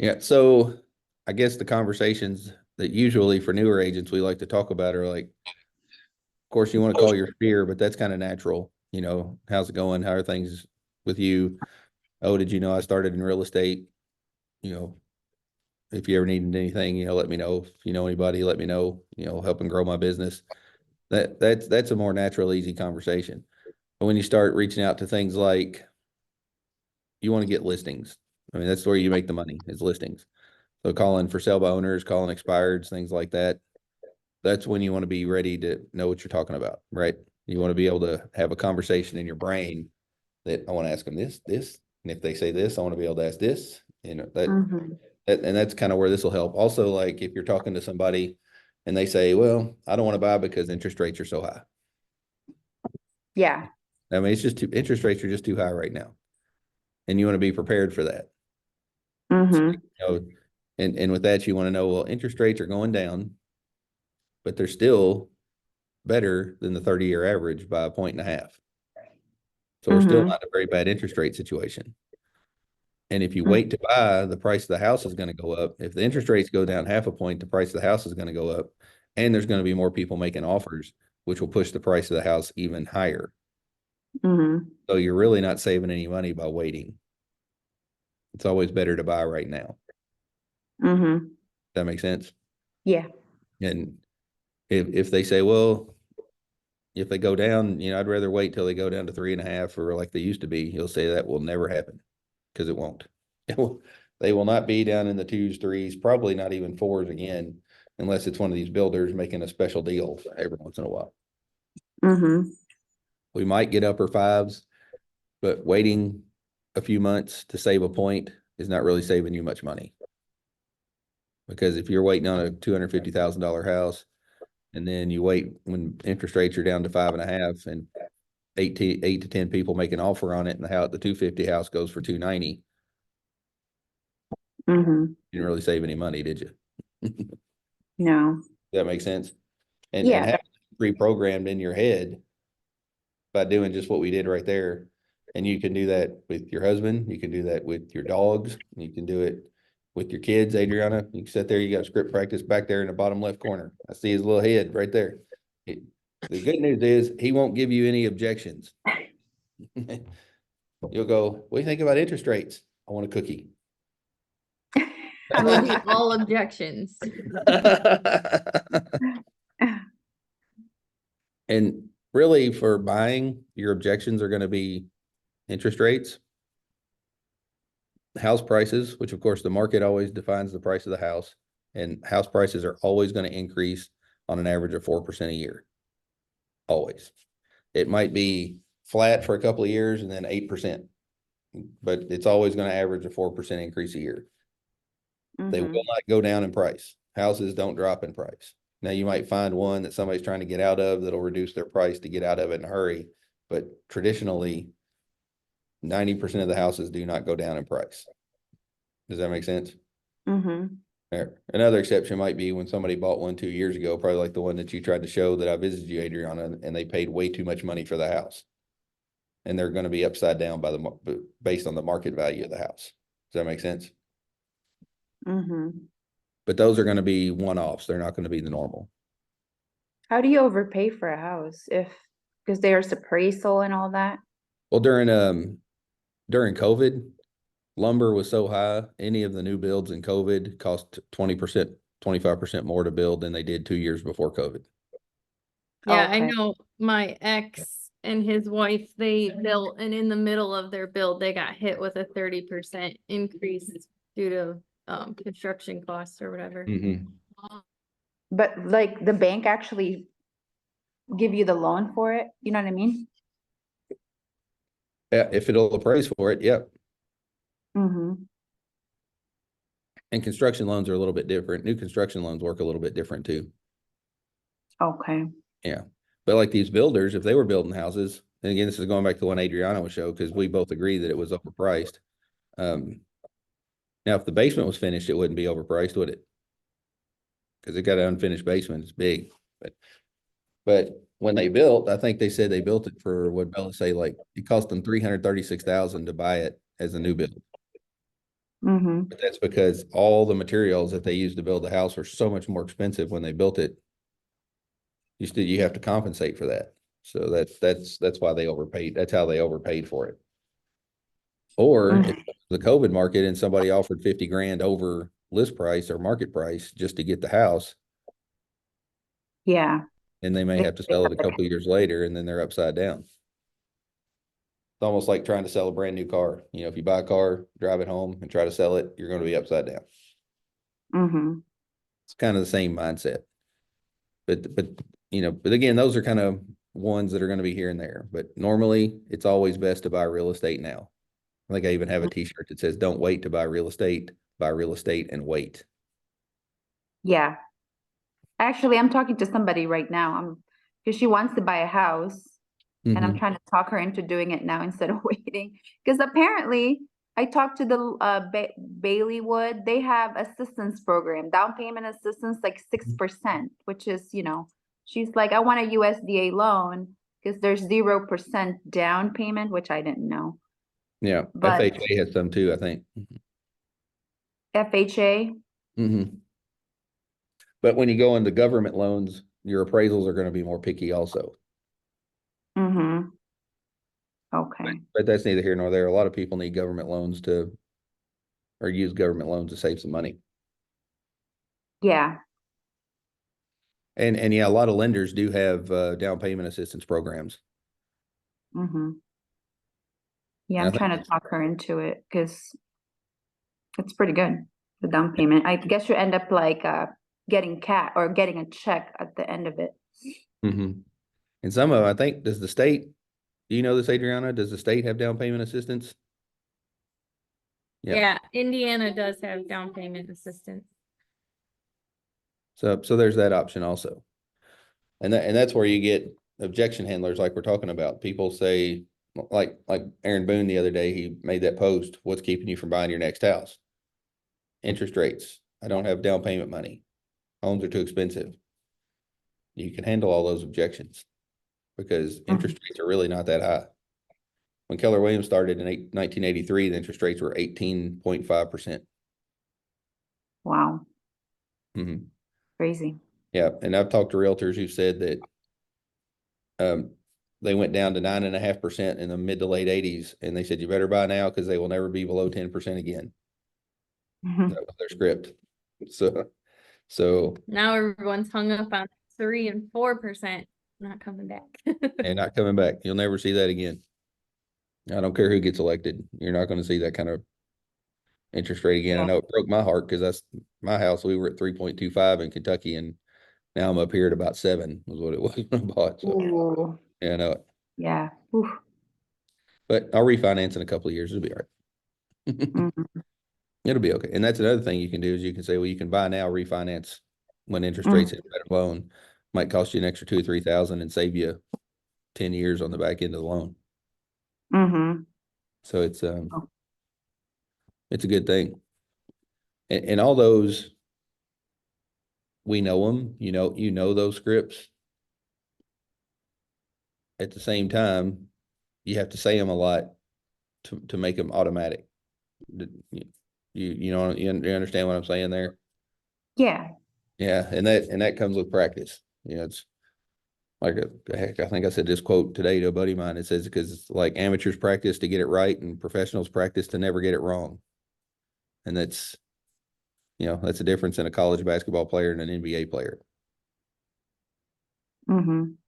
Yeah. So I guess the conversations that usually for newer agents we like to talk about are like, of course, you want to call your fear, but that's kind of natural. How's it going? How are things with you? Oh, did you know I started in real estate? You know, if you ever needed anything, let me know. If you know anybody, let me know, helping grow my business. That's a more natural, easy conversation. But when you start reaching out to things like you want to get listings, I mean, that's where you make the money is listings. So calling for sale by owners, calling expireds, things like that. That's when you want to be ready to know what you're talking about, right? You want to be able to have a conversation in your brain that I want to ask them this, and if they say this, I want to be able to ask this. Mm-hmm. And that's kind of where this will help. Also, like if you're talking to somebody and they say, "Well, I don't want to buy because interest rates are so high." Yeah. I mean, it's just interest rates are just too high right now, and you want to be prepared for that. So, Mm-hmm. and with that, you want to know, well, interest rates are going down, but they're still better than the 30-year average by a point and a half. So we're still Mm-hmm. not in a very bad interest rate situation. And if you wait to buy, the price of the house is going to go up. If the interest rates go down half a point, the price of the house is going to go up. And there's going to be more people making offers, which will push the price of the house even higher. Mm-hmm. So you're really not saving any money by waiting. It's always better to buy right now. Mm-hmm. That makes sense. Yeah. And if they say, well, if they go down, I'd rather wait till they go down to 3.5 or like they used to be, you'll say that will never happen because it won't. They will not be down in the twos, threes, probably not even fours again, unless it's one of these builders making a special deal every once in a while. Mm-hmm. We might get upper fives, but waiting a few months to save a point is not really saving you much money. Because if you're waiting on a $250,000 house and then you wait when interest rates are down to 5.5 and eight to 10 people make an offer on it and the 250 house goes for 290, Mm-hmm. you didn't really save any money, did you? Does No. that make sense? And Yeah. having it pre-programmed in your head by doing just what we did right there. And you can do that with your husband. You can do that with your dogs. You can do it with your kids, Adriana. You can sit there, you got script practice back there in the bottom left corner. I see his little head right there. The good news is he won't give you any objections. You'll go, what do you think about interest rates? I want a cookie. I will be all objections. And really, for buying, your objections are going to be interest rates, house prices, which of course the market always defines the price of the house, and house prices are always going to increase on an average of 4% a year. Always. It might be flat for a couple of years and then 8%, but it's always going to average a 4% increase a year. They will Mm-hmm. not go down in price. Houses don't drop in price. Now you might find one that somebody's trying to get out of that'll reduce their price to get out of it in a hurry, but traditionally 90% of the houses do not go down in price. Does that make sense? Mm-hmm. Another exception might be when somebody bought one 2 years ago, probably like the one that you tried to show that I visited you, Adriana, and they paid way too much money for the house. And they're going to be upside down based on the market value of the house. Does that make sense? Mm-hmm. But those are going to be one-offs. They're not going to be the normal. How do you overpay for a house because there's appraisal and all that? Well, during COVID, lumber was so high, any of the new builds in COVID cost 20%, 25% more to build than they did 2 years before COVID. Yeah, I Okay. know my ex and his wife, they built, and in the middle of their build, they got hit with a 30% increase due to construction costs or whatever. Mm-hmm. But like the bank actually give you the loan for it? You know what I mean? Yeah, if it'll appraise for it, yep. Mm-hmm. And construction loans are a little bit different. New construction loans work a little bit different too. Okay. Yeah. But like these builders, if they were building houses, and again, this is going back to the one Adriana was show because we both agree that it was overpriced. Um, Now, if the basement was finished, it wouldn't be overpriced, would it? Because it got an unfinished basement. It's big. But when they built, I think they said they built it for what Bella say, like it cost them 336,000 to buy it as a new build. Mm-hmm. But that's because all the materials that they used to build the house are so much more expensive when they built it. You have to compensate for that. So that's why they overpaid. That's how they overpaid for it. Or if the COVID market and somebody offered 50 grand over list price or market price just to get the house, Yeah. and they may have to sell it a couple of years later, and then they're upside down. It's almost like trying to sell a brand new car. You know, if you buy a car, drive it home and try to sell it, you're going to be upside down. Mm-hmm. It's kind of the same mindset. But but again, those are kind of ones that are going to be here and there. But normally it's always best to buy real estate now. I think I even have a t-shirt that says, don't wait to buy real estate and wait. Yeah. Actually, I'm talking to somebody right now. Because she wants to buy a house. And I'm trying to talk her into doing it now instead of waiting. Because apparently, I talked to the Bailey Wood. They have assistance program, down payment assistance, like 6%, which is, she's like, I want a USDA loan because there's 0% down payment, which I didn't know. Yeah, But FHA has some too, I think. FHA, But when you go into government loans, your appraisals are going to be more picky also. mm-hmm. Okay. But that's neither here nor there. A lot of people need government loans or use government loans to save some money. Yeah. And yeah, a lot of lenders do have down payment assistance programs. Mm-hmm. Yeah, And I'm trying to talk her into it because it's pretty good, the down payment. I guess you end up like getting a check at the end of it. And some of them, I think, do you know this, Adriana? Does the state have down payment assistance? Yeah, Indiana does have down payment assistance. So there's that option also. And that's where you get objection handlers like we're talking about. People say, like Aaron Boone the other day, he made that post, what's keeping you from buying your next house? Interest rates. I don't have down payment money. Homes are too expensive. You can handle all those objections because interest rates are really not that high. When Keller Williams started in 1983, the interest rates were 18.5%. Wow. Mm-hmm. Crazy. Yeah. And I've talked to realtors who said that they went down to 9.5% in the mid to late 80s. And they said, you better buy now because they will never be below 10% again. That was their script. So now everyone's hung up on 3% and 4%, not coming back. and not coming back. You'll never see that again. I don't care who gets elected. You're not going to see that kind of interest rate again. I know it broke my heart because that's my house. We were at 3.25 in Kentucky, and now I'm up here at about 7 was what it was when I bought. So yeah, I know it. Yeah. Oof. But I'll refinance in a couple of years. It'll be all right. It'll be okay. And that's another thing you can do is you can say, well, you can buy now, refinance when interest rates hit a better loan. Might cost you an extra 2,000 or 3,000 and save you 10 years on the back end of the loan. So it's a good thing. And all those, we know them, you know those scripts. At the same time, you have to say them a lot to make them automatic. You understand what I'm saying there? Yeah. Yeah, and that comes with practice. It's like I think I said this quote today to a buddy of mine. It says because it's like amateurs practice to get it right and professionals practice to never get it wrong. And that's the difference in a college basketball player and an NBA player. You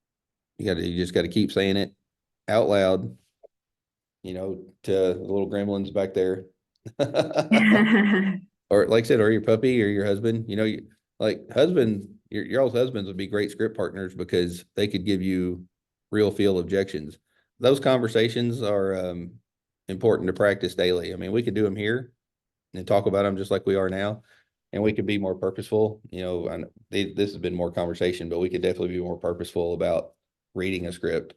just got to keep saying it out loud, to the little gremlins back there. Or like I said, or your puppy or your husband, your old husbands would be great script partners because they could give you real feel objections. Those conversations are important to practice daily. I mean, we could do them here and talk about them just like we are now, and we could be more purposeful. This has been more conversation, but we could definitely be more purposeful about reading a script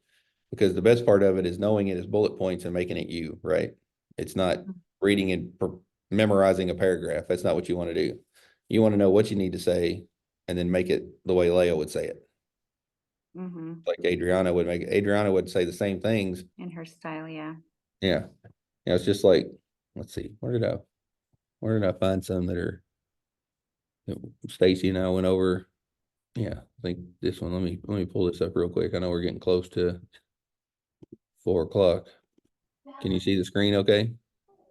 because the best part of it is knowing it as bullet points and making it you, right? It's not reading and memorizing a paragraph. That's not what you want to do. You want to know what you need to say and then make it the way Leia would say it. Like Adriana would make it. Adriana would say the same things. In her style, yeah. Yeah. It's just like, let's see, where did I? Where did I find some that are, Stacy and I went over, yeah, I think this one, let me pull this up real quick. I know we're getting close to 4 o'clock. Can you see the screen okay?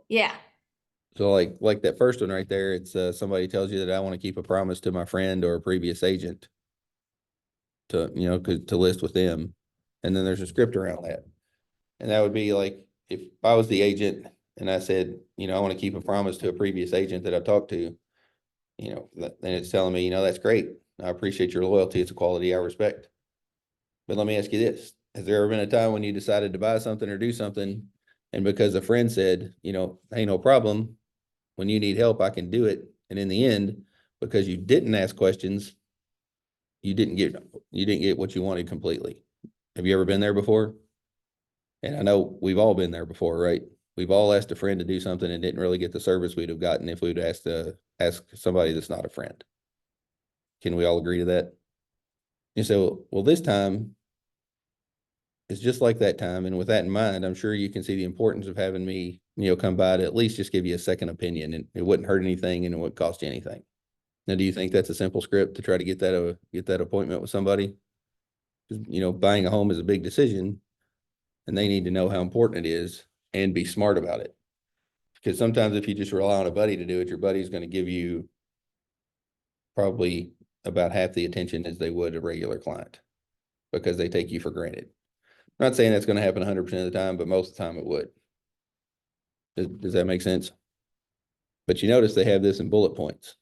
Yeah. So like that first one right there, it's somebody tells you that I want to keep a promise to my friend or a previous agent to, to list with them. And then there's a script around that. And that would be like, if I was the agent and I said, I want to keep a promise to a previous agent that I've talked to, then it's telling me, that's great. I appreciate your loyalty. It's a quality I respect. But let me ask you this. Has there ever been a time when you decided to buy something or do something, and because a friend said, hey, no problem, when you need help, I can do it. And in the end, because you didn't ask questions, you didn't get what you wanted completely. Have you ever been there before? And I know we've all been there before, right? We've all asked a friend to do something and didn't really get the service we'd have gotten if we'd asked to ask somebody that's not a friend. Can we all agree to that? And so, well, this time it's just like that time. And with that in mind, I'm sure you can see the importance of having me, come by to at least just give you a second opinion, and it wouldn't hurt anything and it wouldn't cost you anything. Now, do you think that's a simple script to try to get that appointment with somebody? Because, buying a home is a big decision, and they need to know how important it is and be smart about it. Because sometimes if you just rely on a buddy to do it, your buddy's going to give you probably about half the attention as they would a regular client, because they take you for granted. I'm not saying that's going to happen 100% of the time, but most of the time it would. Does that make sense? But you notice they have this in bullet points.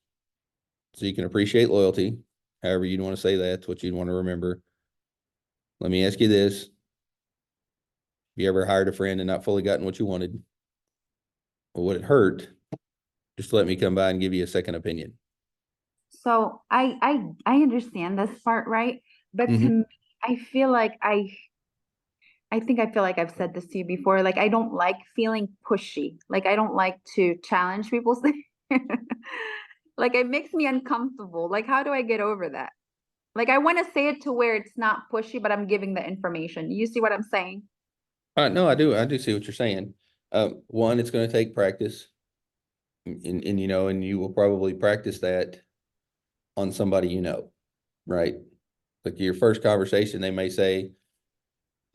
So you can appreciate loyalty, however you'd want to say that's what you'd want to remember. Let me ask you this. Have you ever hired a friend and not fully gotten what you wanted? Or would it hurt just to let me come by and give you a second opinion? So I understand this part, right? But to me, I feel like I think I feel like I've said this to you before. Like, I don't like feeling pushy. Like, I don't like to challenge people's things. Like, it makes me uncomfortable. Like, how do I get over that? Like, I want to say it to where it's not pushy, but I'm giving the information. You see what I'm saying? No, I do. I do see what you're saying. One, it's going to take practice, and and you will probably practice that on somebody, right? Like your first conversation, they may say,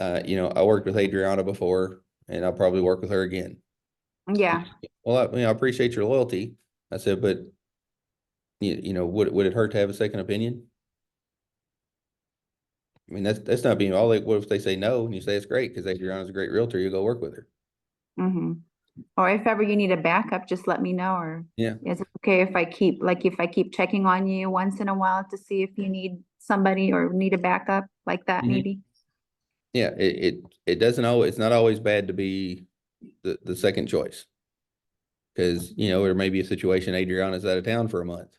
I worked with Adriana before, and I'll probably work with her again. Yeah. Well, I appreciate your loyalty. I said, but would it hurt to have a second opinion? I mean, that's not being all. Like, what if they say no and you say it's great because Adriana's a great realtor, you go work with her? Mm-hmm. Or if ever you need a backup, just let me know. Or Yeah. is it okay if I keep checking on you once in a while to see if you need somebody or need a backup like that, maybe? Yeah, it doesn't always, it's not always bad to be the second choice. Because, there may be a situation Adriana's out of town for a month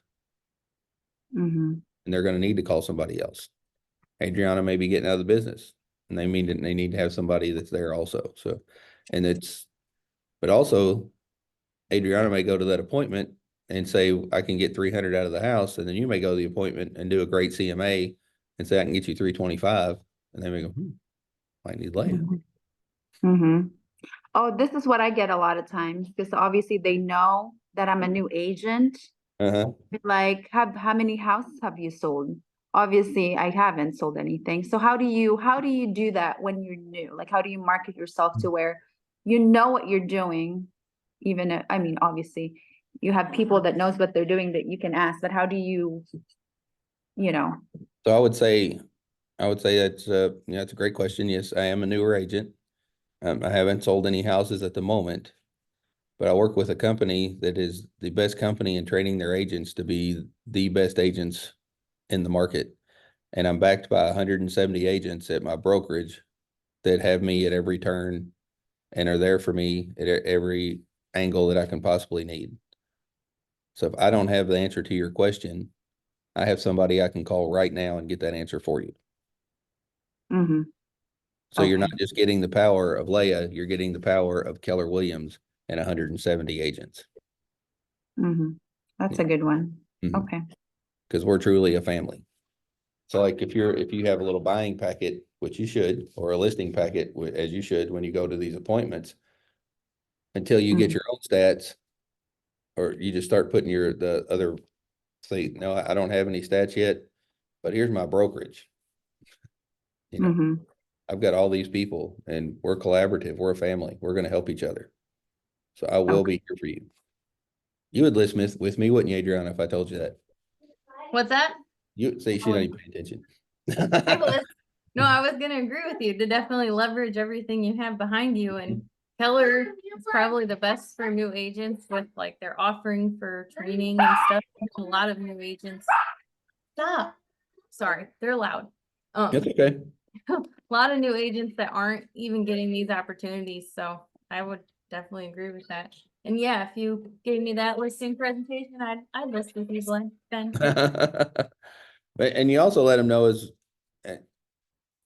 Mm-hmm. and they're going to need to call somebody else. Adriana may be getting out of the business, and they need to have somebody that's there also. So, but also Adriana may go to that appointment and say, I can get 300 out of the house. And then you may go to the appointment and do a great CMA and say, I can get you 325. And they may go, I need Leah. Mm-hmm. Oh, this is what I get a lot of times, because obviously they know that I'm a new agent. Uh-huh. Like, how many houses have you sold? Obviously, I haven't sold anything. So how do you do that when you're new? Like, how do you market yourself to where you know what you're doing? Even if, I mean, obviously, you have people that knows what they're doing that you can ask, but how do you know? So I would say that's that's a great question. Yes, I am a newer agent. I haven't sold any houses at the moment, but I work with a company that is the best company in training their agents to be the best agents in the market. And I'm backed by 170 agents at my brokerage that have me at every turn and are there for me at every angle that I can possibly need. So if I don't have the answer to your question, I have somebody I can call right now and get that answer for you. Mm-hmm. So you're not Okay. just getting the power of Leah, you're getting the power of Keller Williams and 170 agents. Mm-hmm. That's a good one. Mhm. Okay. Because we're truly a family. So like if you have a little buying packet, which you should, or a listing packet, as you should when you go to these appointments, until you get Mhm. your own stats or you just start putting the other, say, no, I don't have any stats yet, but here's my brokerage. You know, Mm-hmm. I've got all these people and we're collaborative. We're a family. We're going to help each other. So I will be here for you. You would listen with me, wouldn't you, Adriana, if I told you that? What's that? You say she I don't would. even pay attention. I was. No, I was gonna agree with you to definitely leverage everything you have behind you, and Keller is probably the best for new agents with like their offering for training and stuff. A lot of new agents. Stop. Sorry, they're loud. That's okay. A lot of new agents that aren't even getting these opportunities, so I would definitely agree with that. And yeah, if you gave me that listing presentation, I'd list with you, Ben. And you also let them know is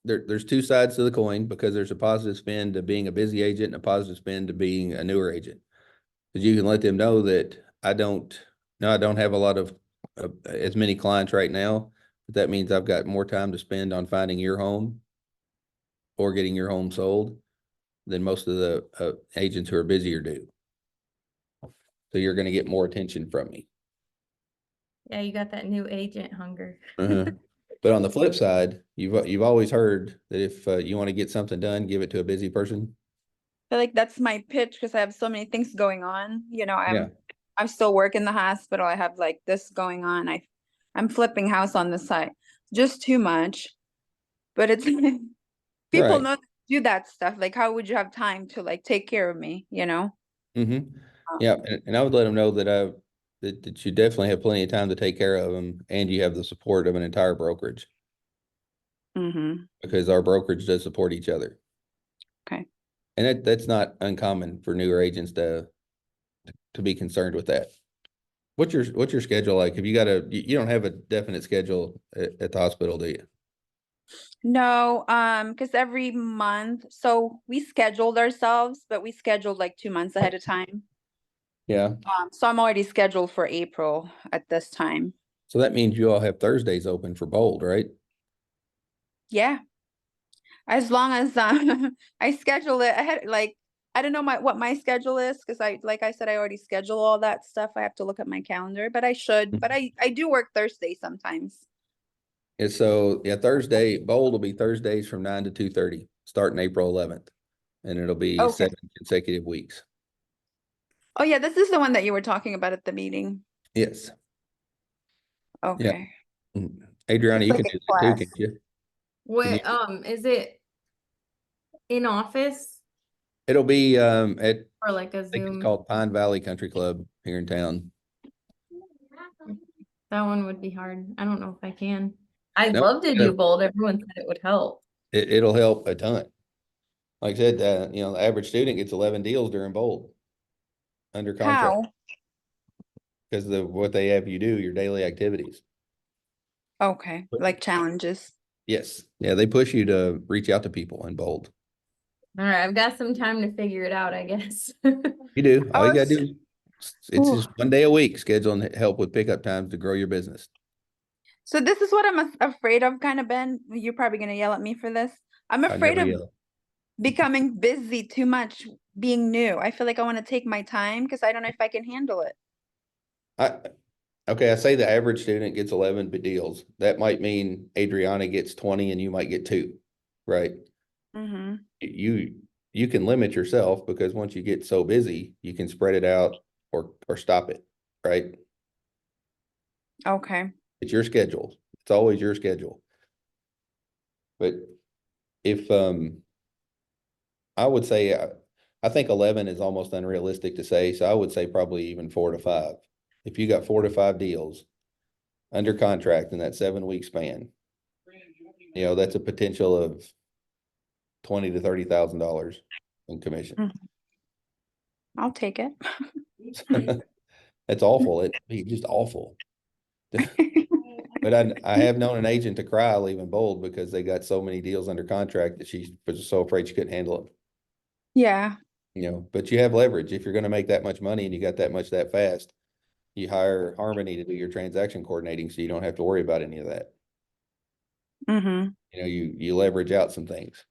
there's two sides to the coin, because there's a positive spin to being a busy agent and a positive spin to being a newer agent. Because you can let them know that I don't have a lot of as many clients right now, but that means I've got more time to spend on finding your home or getting your home sold than most of the agents who are busier do. So you're going to get more attention from me. Yeah, you got that new agent hunger. But on the flip side, you've always heard that if you want to get something done, give it to a busy person. I feel like that's my pitch because I have so many things going on. You know, Yeah. I'm still working in the hospital. I have like this going on. I'm flipping house on the side. Just too much. But it's people Right. know to do that stuff. Like, how would you have time to like take care of me, you know? Yeah, and I would let them know that that you definitely have plenty of time to take care of them, and you have the support of an entire brokerage, Mm-hmm. because our brokerage does support each other. Okay. And that's not uncommon for newer agents to be concerned with that. What's your schedule like? Have you got you don't have a definite schedule at the hospital, do you? No, because every month, so we scheduled ourselves, but we scheduled like 2 months ahead of time. Yeah. So I'm already scheduled for April at this time. So that means you all have Thursdays open for Bold, right? Yeah. As long as I schedule it ahead, like I don't know what my schedule is because like I said, I already schedule all that stuff. I have to look at my calendar, but I should. But I do work Thursday sometimes. And so, yeah, Bold will be Thursdays from 9 to 2:30, starting April 11th, and it'll be Okay. 7 consecutive weeks. Oh yeah, this is the one that you were talking about at the meeting. Yes. Okay. Adriana, It's you like can a do that too, class. can't you? What is it in office It'll be at, or like a I think it's Zoom? called Pine Valley Country Club here in town. That one would be hard. I don't know if I can. I'd Nope. love to do Bold. Everyone said it would help. It'll help a ton. Like I said, the average student gets 11 deals during Bold under contract How? because of what they have you do, your daily activities. Okay. Like challenges. Yes. Yeah, they push you to reach out to people in Bold. All right, I've got some time to figure it out, I guess. You do. All Oh, you gotta do, it's Ooh. just one day a week, schedule and help with pickup times to grow your business. So this is what I'm afraid of, kind of, Ben. You're probably gonna yell at me for this. I'm I afraid never of yell. becoming busy too much, being new. I feel like I want to take my time because I don't know if I can handle it. Okay, I say the average student gets 11 deals. That might mean Adriana gets 20 and you might get 2, right? Mm-hmm. You can limit yourself, because once you get so busy, you can spread it out or stop it, right? Okay. It's your schedule. It's always your schedule. But if I would say I think 11 is almost unrealistic to say, so I would say probably even 4 to 5. If you got 4 to 5 deals under contract in that 7-week span, that's a potential of $20,000 to $30,000 in commission. I'll take it. That's awful. It'd be just awful. But I have known an agent to cry leaving Bold because they got so many deals under contract that she was so afraid she couldn't handle Yeah. it. But you have leverage. If you're going to make that much money and you got that much that fast, you hire Harmony to do your transaction coordinating, so you don't have to worry about any of that. Mm-hmm. You leverage out some things.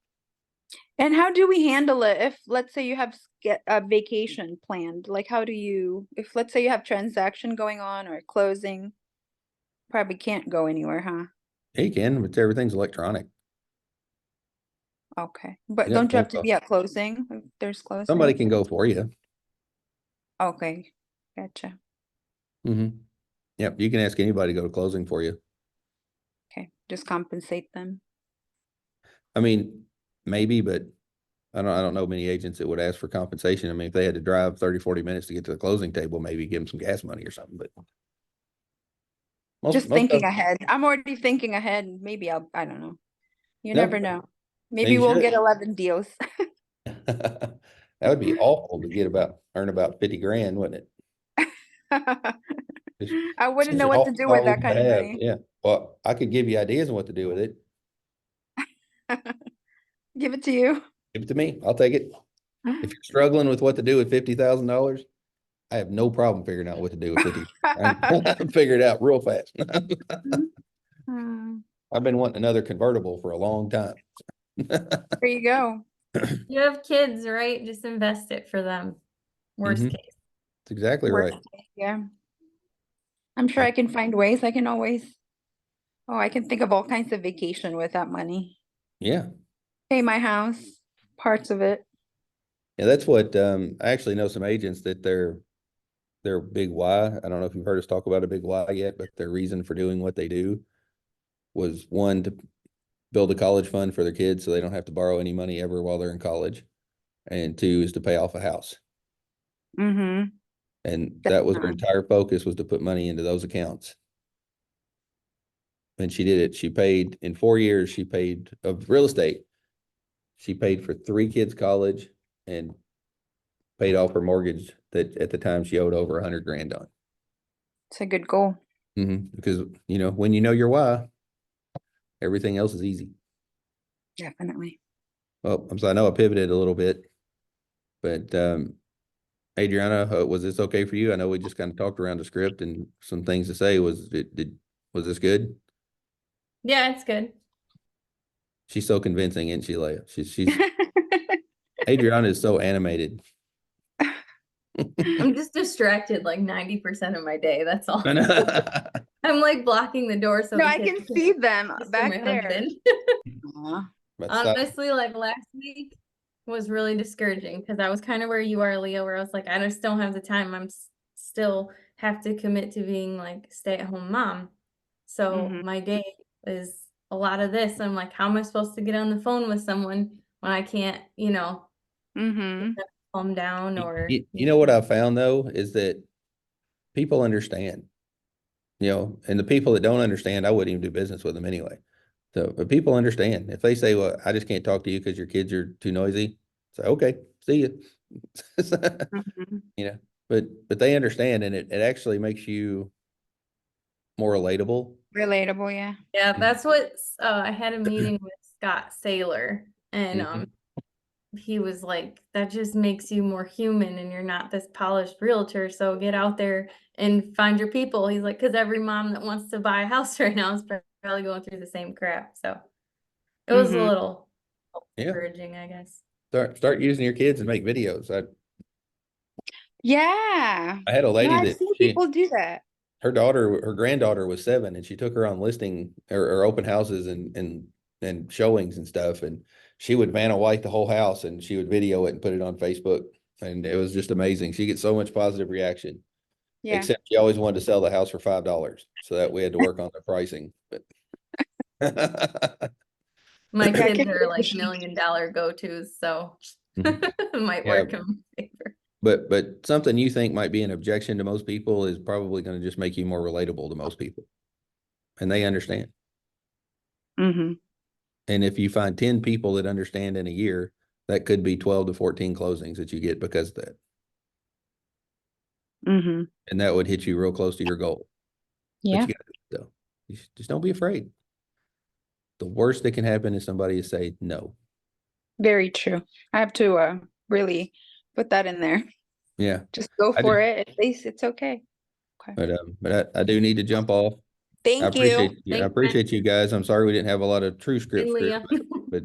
And how do we handle it if, let's say you have get a vacation planned? Like, how do you, if let's say you have transaction going on or closing, probably can't go anywhere, huh? Yeah, you can, but everything's electronic. Okay, but You got don't you phone have to call. be at closing? If there's Somebody closing? can go for you. Okay, gotcha. Yep, you can ask anybody to go to closing for you. Okay, just compensate them. I mean, maybe, but I don't know many agents that would ask for compensation. I mean, if they had to drive 30, 40 minutes to get to the closing table, maybe give them some gas money or something, but Just most thinking of, ahead. I'm already thinking ahead. Maybe I don't know. You no, never know. no, Maybe you we'll should. get 11 deals. That would be awful to get earn about 50 grand, wouldn't it? Just I wouldn't such know an what to awful do with that problem to kind of have. money. Yeah. Well, I could give you ideas on what to do with it. Give it to you. Give it to me. I'll take it. If you're struggling with what to do with $50,000, I have no problem figuring out what to do with 50. I can figure it out real fast. Hmm, I've been wanting another convertible for a long time. there you go. You have kids, right? Just invest it for them. Worst Mhm. case. That's exactly Worst right. case, yeah. I'm sure I can find ways. I can always, oh, I can think of all kinds of vacation with that money. Yeah. Pay my house, parts of it. Yeah, that's what I actually know some agents that their big why. I don't know if you've heard us talk about a big why yet, but their reason for doing what they do was one to build a college fund for their kids so they don't have to borrow any money ever while they're in college. And two is to pay off a house. Mm-hmm. And that was their entire focus, was to put money into those accounts. And she did it. She paid in 4 years, she paid of real estate. She paid for 3 kids' college and paid off her mortgage that at the time she owed over 100 grand on. It's a good goal. Because when you know your why, everything else is easy. Definitely. Well, I know I pivoted a little bit, but Adriana, was this okay for you? I know we just kind of talked around the script and some things to say. Was this good? Yeah, it's good. She's so convincing, isn't she, Leia? She's Adriana is so animated. I'm just distracted like 90% of my day. That's all. I know. I'm like blocking the door so No, the I kids can can see them just for my back there. husband. Aw. But stop. Honestly, like last week was really discouraging because I was kind of where you are, Leah, where I was like, I just don't have the time. Still have to commit to being like stay-at-home mom. So Mhm. my day is a lot of this. I'm like, how am I supposed to get on the phone with someone when I can't, Mhm. calm down or You know what I found though is that people understand, and the people that don't understand, I wouldn't even do business with them anyway. So, but people understand if they say, "Well, I just can't talk to you because your kids are too noisy." Say, "Okay, see you." Mhm. But they understand, and it actually makes you more relatable. Relatable, yeah. Yeah, that's what I had a meeting with Scott Saylor, and Mhm. he was like, that just makes you more human and you're not this polished realtor. So get out there and find your people. He's like, because every mom that wants to buy a house right now is probably going through the same crap. So it was a Mhm. little Yeah, encouraging, I guess. start using your kids and make videos. Yeah. I had a No, lady I've that seen people do that. her granddaughter was 7, and she took her on listing or open houses and showings and stuff, and she would Vanna White the whole house, and she would video it and put it on Facebook, and it was just amazing. She gets so much positive reaction. Yeah. Except she always wanted to sell the house for $5, so that we had to work on the pricing. But My Yeah, kids kids are are like pushy. $1 million go-tos, so Mhm. it might Yeah, work in my favor. but something you think might be an objection to most people is probably going to just make you more relatable to most people, and they understand. Mhm. And if you find 10 people that understand in a year, that could be 12 to 14 closings that you get because of that. Mhm. And that would hit you real close to your goal. But Yeah. you got to do it though. You just don't be afraid. The worst that can happen is somebody to say no. Very true. I have to really put that in there. Yeah. Just go I for just, it. At least it's okay. Okay. but I do need to jump off. I Thank you. appreciate you. I Thanks, Ben appreciate you guys. I'm sorry we didn't have a lot of true and script, Leah. but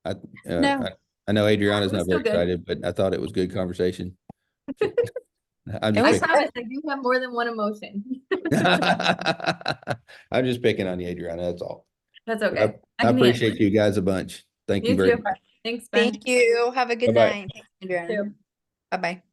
I, No. I know Adriana's We're not very still good. excited, but I thought it was good conversation. I'm It I was just promise I do have more than one emotion. picking, I'm just picking on you, Adriana, that's all. That's But okay. I can handle appreciate it. you guys a bunch. Thank you You very too. much. Thanks, Ben. Thank you. Have a good Bye-bye. night. Adriana. Too. Bye-bye.